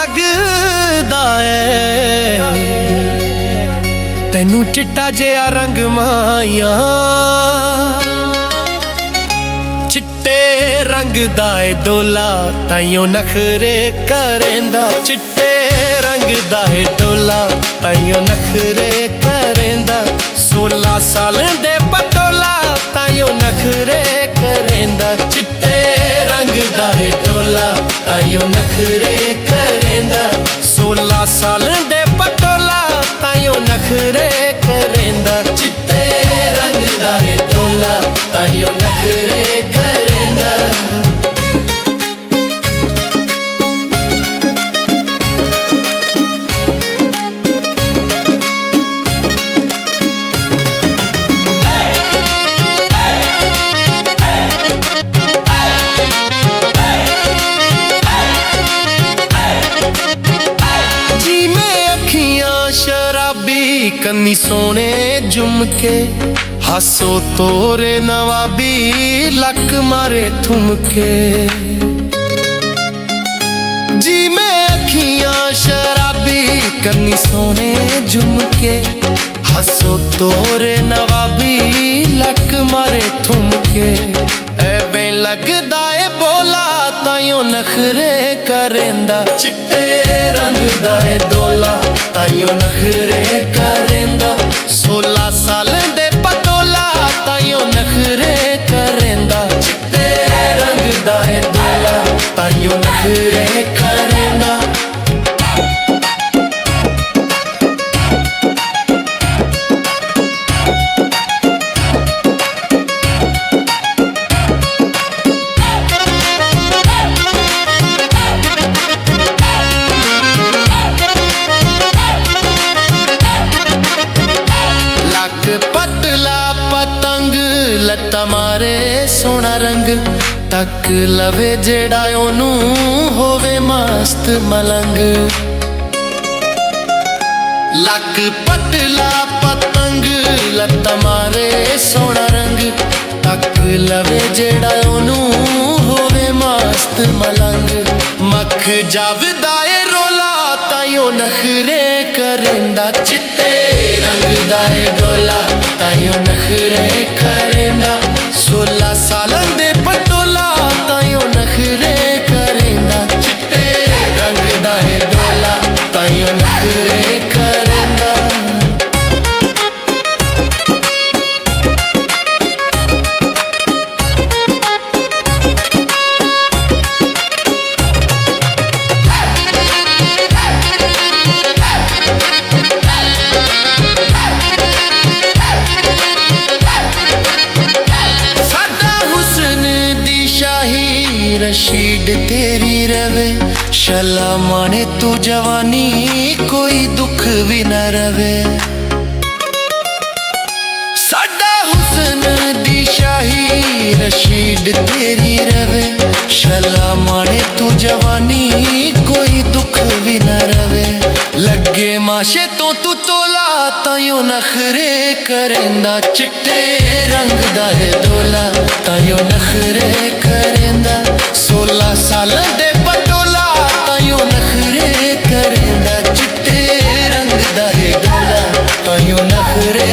लगदा है तैनू चिट्टा जिहा रंग माया चिट्टे रंग दा ए डोला ताइयों नखरे करेंदा चिट्टे रंग दा ए डोला ताइयों नखरे करेंदा 16 साल दे पटोला ताइयों नखरे करेंदा चिट्टे रंग दा ए डोला ताइयों नखरे करेंदा 16 साल दे पटोला ताइयों नखरे करेंदा चिट्टे रंग दा ए डोला ताइयों नखरे करेंदा। शराबी कन्नी सोने झुमके हसो तोरे नवाबी लक मारे थुमके जी में अखियां शराबी कन्नी सोने झुमके हसो तोरे नवाबी लक मारे थुमके एवें लगदा ए बोला ताइयों नखरे करेंदा चिट्टे रंग दा ए डोला ताइयों नखरे करेंदा 16 साल दे पटोला ताइयों नखरे करेंदा चिट्टे रंग दा ए डोला ताइयों नखरे करेंदा। पतला पतंग लत्ता मारे सोना रंग तक लवे जेड़ा ओनू होवे मस्त मलंग लक पतला पतंग लत्ता मारे सोना रंग तक लवे जेड़ा ओनू होवे मस्त मलंग मख जावदा ए रोला ताइयों नखरे करेंदा चिट्टे रंग दा ए डोला ताइयों नखरे करेंदा 16 साल दे पटोला ताइयों नखरे करेंदा चिट्टे रंग दा ए डोला ताइयों नखरे करेंदा। रशीद तेरी रवे शला माने तू जवानी कोई दुख भी न रवे साडा हुस्न दी शाही रशीद तेरी रवे शला माने तू जवानी कोई दुख भी न रवे लगे माशे तो तू तोला ताइयों नखरे करेंदा चिट्टे रंग दा ए डोला ताइयों नखरे करेंदा 16 साल दे पटोला ताइयों नखरे करेंदा चिट्टे रंग दा ए डोला ताइयों नखरे